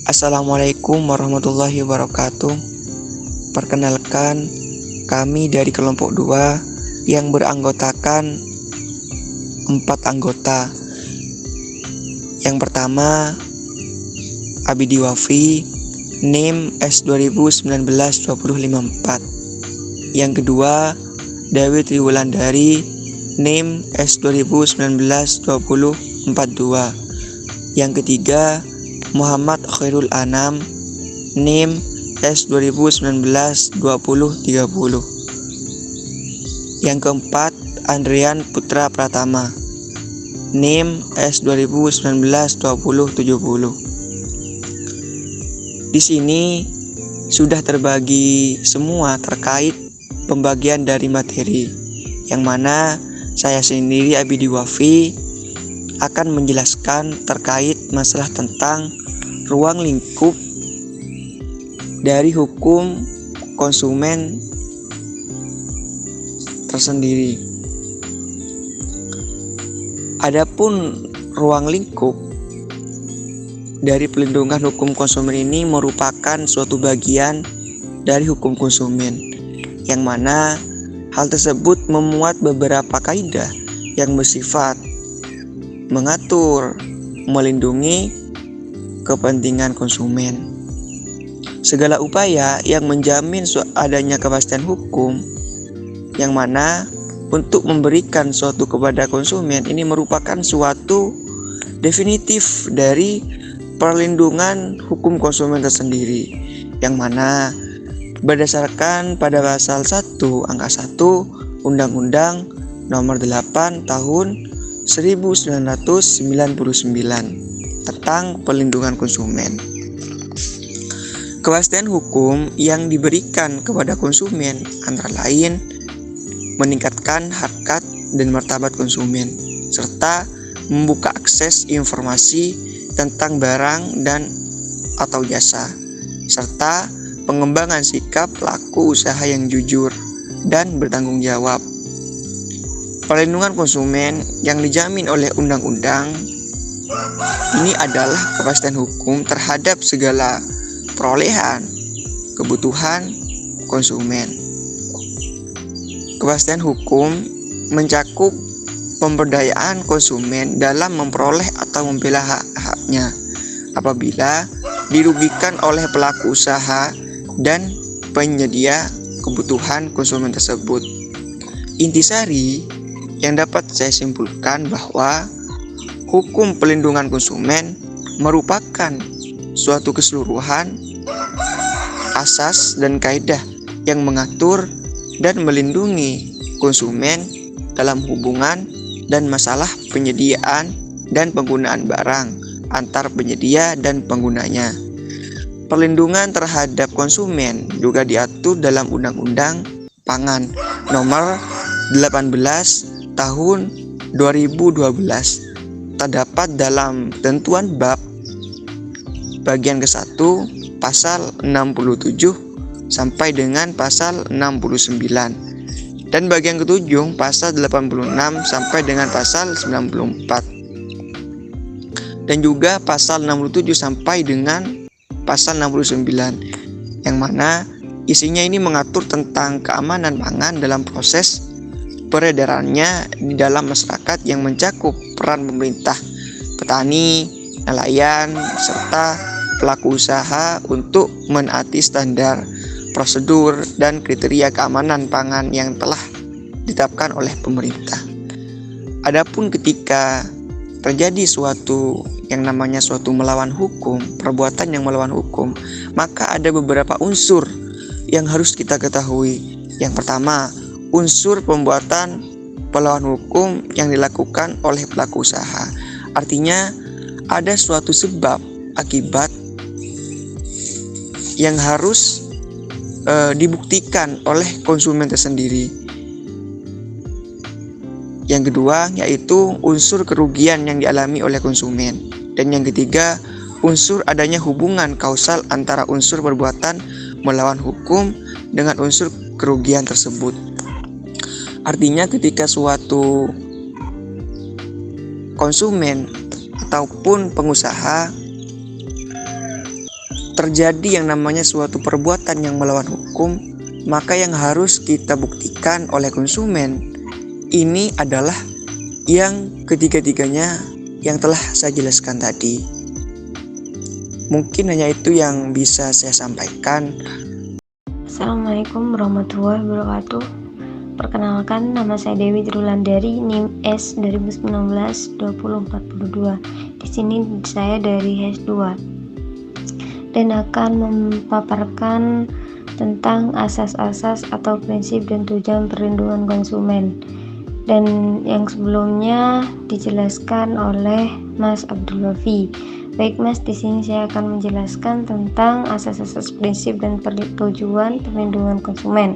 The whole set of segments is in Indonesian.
Assalamualaikum warahmatullahi wabarakatuh. Perkenalkan, kami dari kelompok 2 yang beranggotakan 4 anggota. Yang pertama, Abidi Wafi, NIM S2019-2054. Yang kedua, Dewi Triwulandari, NIM S2019-2042. Yang ketiga, Muhammad Khairul Anam, NIM S2019-2030. Yang keempat, Andrian Putra Pratama, NIM S2019-2070. Di sini sudah terbagi semua terkait pembagian dari materi, yang mana saya sendiri Abidi Wafi akan menjelaskan terkait masalah tentang ruang lingkup dari hukum konsumen tersendiri. Adapun ruang lingkup dari pelindungan hukum konsumen ini merupakan suatu bagian dari hukum konsumen, yang mana hal tersebut memuat beberapa kaidah yang bersifat mengatur, melindungi kepentingan konsumen. Segala upaya yang menjamin adanya kepastian hukum, yang mana untuk memberikan suatu kepada konsumen ini merupakan suatu definitif dari perlindungan hukum konsumen tersendiri, yang mana berdasarkan pada pasal 1 angka 1 Undang-Undang Nomor 8 Tahun 1999 tentang perlindungan konsumen. Kepastian hukum yang diberikan kepada konsumen antara lain meningkatkan harkat dan martabat konsumen, serta membuka akses informasi tentang barang dan atau jasa, serta pengembangan sikap pelaku usaha yang jujur dan bertanggung jawab. Perlindungan konsumen yang dijamin oleh undang-undang ini adalah kepastian hukum terhadap segala perolehan kebutuhan konsumen. Kepastian hukum mencakup pemberdayaan konsumen dalam memperoleh atau membela hak-haknya apabila dirugikan oleh pelaku usaha dan penyedia kebutuhan konsumen tersebut. Intisari yang dapat saya simpulkan bahwa hukum pelindungan konsumen merupakan suatu keseluruhan asas dan kaidah yang mengatur dan melindungi konsumen dalam hubungan dan masalah penyediaan dan penggunaan barang antar penyedia dan penggunanya. Perlindungan terhadap konsumen juga diatur dalam Undang-Undang Pangan Nomor 18 Tahun 2012, terdapat dalam ketentuan bab bagian ke-1 pasal 67 sampai dengan pasal 69 dan bagian ke-7 pasal 86 sampai dengan pasal 94 dan juga pasal 67 sampai dengan pasal 69, yang mana isinya ini mengatur tentang keamanan pangan dalam proses peredarannya di dalam masyarakat, yang mencakup peran pemerintah, petani, nelayan, serta pelaku usaha untuk menaati standar, prosedur, dan kriteria keamanan pangan yang telah ditetapkan oleh pemerintah. Adapun ketika terjadi suatu yang namanya suatu melawan hukum, perbuatan yang melawan hukum, maka ada beberapa unsur yang harus kita ketahui. Yang pertama, unsur pembuatan melawan hukum yang dilakukan oleh pelaku usaha. Artinya ada suatu sebab akibat yang harus dibuktikan oleh konsumen tersendiri. Yang kedua yaitu unsur kerugian yang dialami oleh konsumen. Dan yang ketiga, unsur adanya hubungan kausal antara unsur perbuatan melawan hukum dengan unsur kerugian tersebut. Artinya ketika suatu konsumen ataupun pengusaha terjadi yang namanya suatu perbuatan yang melawan hukum, maka yang harus kita buktikan oleh konsumen ini adalah yang ketiga-tiganya yang telah saya jelaskan tadi. Mungkin hanya itu yang bisa saya sampaikan. Assalamualaikum warahmatullahi wabarakatuh. Perkenalkan, nama saya Dewi Triwulandari, NIM S 2019-2042. Di sini saya dari HES2 dan akan memaparkan tentang asas-asas atau prinsip dan tujuan perlindungan konsumen. Dan yang sebelumnya dijelaskan oleh Mas Abdul Wafi. Baik Mas, di sini saya akan menjelaskan tentang asas-asas prinsip dan tujuan perlindungan konsumen.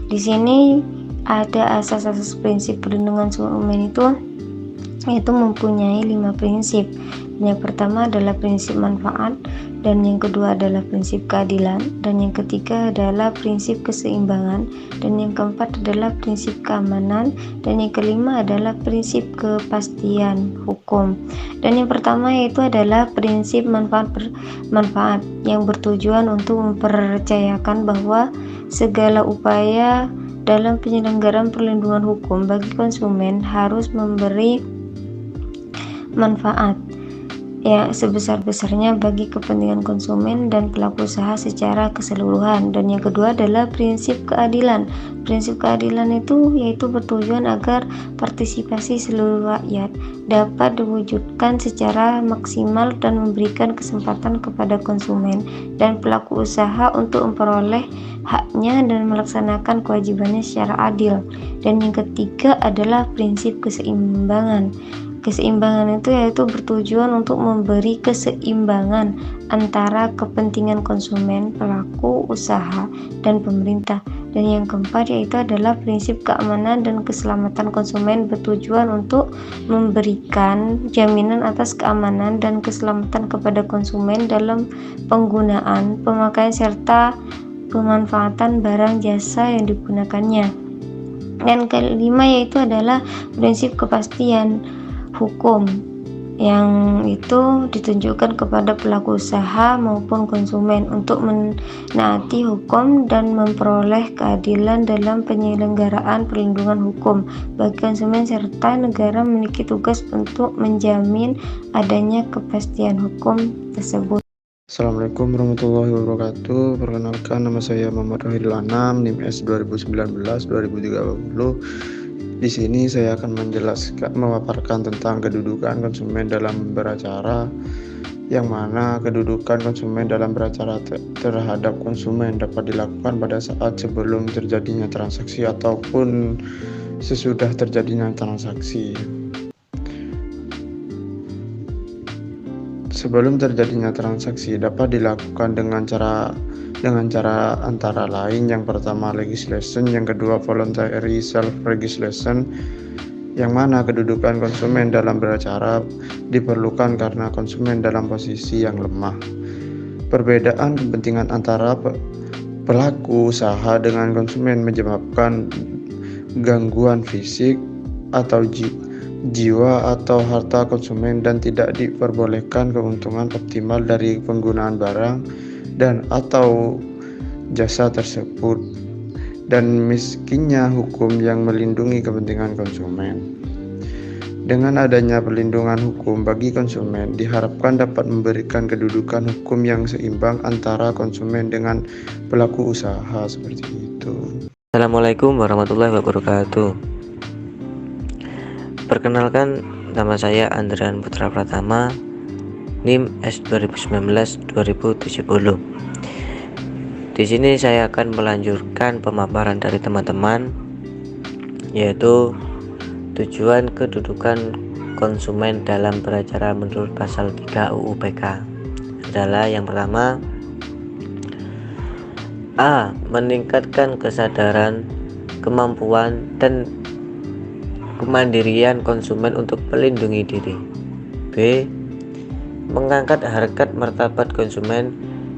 Di sini ada asas-asas prinsip perlindungan konsumen itu yaitu mempunyai 5 prinsip. Yang pertama adalah prinsip manfaat, dan yang kedua adalah prinsip keadilan, dan yang ketiga adalah prinsip keseimbangan, dan yang keempat adalah prinsip keamanan, dan yang kelima adalah prinsip kepastian hukum. Dan yang pertama yaitu adalah prinsip manfaat yang bertujuan untuk mempercayakan bahwa segala upaya dalam penyelenggaraan perlindungan hukum bagi konsumen harus memberi manfaat ya sebesar-besarnya bagi kepentingan konsumen dan pelaku usaha secara keseluruhan. Dan yang kedua adalah prinsip keadilan. Prinsip keadilan itu yaitu bertujuan agar partisipasi seluruh rakyat dapat diwujudkan secara maksimal dan memberikan kesempatan kepada konsumen dan pelaku usaha untuk memperoleh haknya dan melaksanakan kewajibannya secara adil. Dan yang ketiga adalah prinsip keseimbangan. Keseimbangan itu yaitu bertujuan untuk memberi keseimbangan antara kepentingan konsumen, pelaku usaha, dan pemerintah. Dan yang keempat yaitu adalah prinsip keamanan dan keselamatan konsumen, bertujuan untuk memberikan jaminan atas keamanan dan keselamatan kepada konsumen dalam penggunaan, pemakaian, serta pemanfaatan barang jasa yang digunakannya. Dan kelima yaitu adalah prinsip kepastian hukum, yang itu ditunjukkan kepada pelaku usaha maupun konsumen untuk menaati hukum dan memperoleh keadilan dalam penyelenggaraan perlindungan hukum bagi konsumen, serta negara memiliki tugas untuk menjamin adanya kepastian hukum tersebut. Assalamualaikum warahmatullahi wabarakatuh. Perkenalkan, nama saya Muhammad Rohidul Anam, NIM S 2019-2030. Di sini saya akan memaparkan tentang kedudukan konsumen dalam beracara, yang mana kedudukan konsumen dalam beracara terhadap konsumen dapat dilakukan pada saat sebelum terjadinya transaksi ataupun sesudah terjadinya transaksi. Sebelum terjadinya transaksi dapat dilakukan dengan cara antara lain, yang pertama legislation, yang kedua voluntary self-regulation, yang mana kedudukan konsumen dalam beracara diperlukan karena konsumen dalam posisi yang lemah. Perbedaan kepentingan antara pelaku usaha dengan konsumen menyebabkan gangguan fisik atau jiwa atau harta konsumen dan tidak diperbolehkan keuntungan optimal dari penggunaan barang dan atau jasa tersebut, dan miskinnya hukum yang melindungi kepentingan konsumen. Dengan adanya perlindungan hukum bagi konsumen diharapkan dapat memberikan kedudukan hukum yang seimbang antara konsumen dengan pelaku usaha, seperti itu. Assalamualaikum warahmatullahi wabarakatuh. Perkenalkan, nama saya Andrian Putra Pratama, NIM S 2019-2070. Di sini saya akan melanjutkan pemaparan dari teman-teman, yaitu tujuan kedudukan konsumen dalam beracara menurut pasal 3 UU PK adalah yang pertama, A. Meningkatkan kesadaran, kemampuan, dan kemandirian konsumen untuk melindungi diri. B. Mengangkat harkat martabat konsumen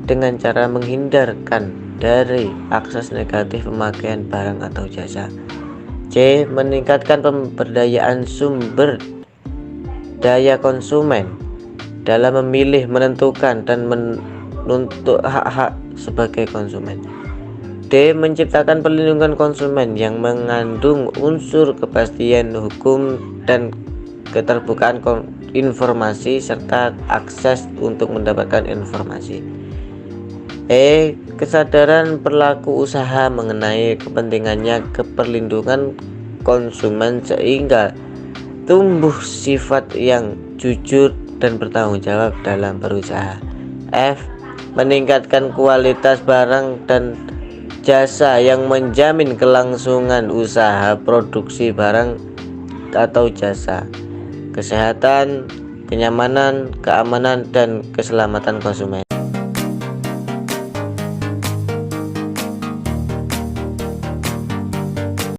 dengan cara menghindarkan dari akses negatif pemakaian barang atau jasa. C. Meningkatkan pemberdayaan sumber daya konsumen dalam memilih, menentukan, dan untuk hak-hak sebagai konsumen. D. Menciptakan perlindungan konsumen yang mengandung unsur kepastian hukum dan keterbukaan informasi serta akses untuk mendapatkan informasi. E. Kesadaran pelaku usaha mengenai kepentingannya keperlindungan konsumen sehingga tumbuh sifat yang jujur dan bertanggung jawab dalam berusaha. F. Meningkatkan kualitas barang dan jasa yang menjamin kelangsungan usaha produksi barang atau jasa, kesehatan, kenyamanan, keamanan, dan keselamatan konsumen.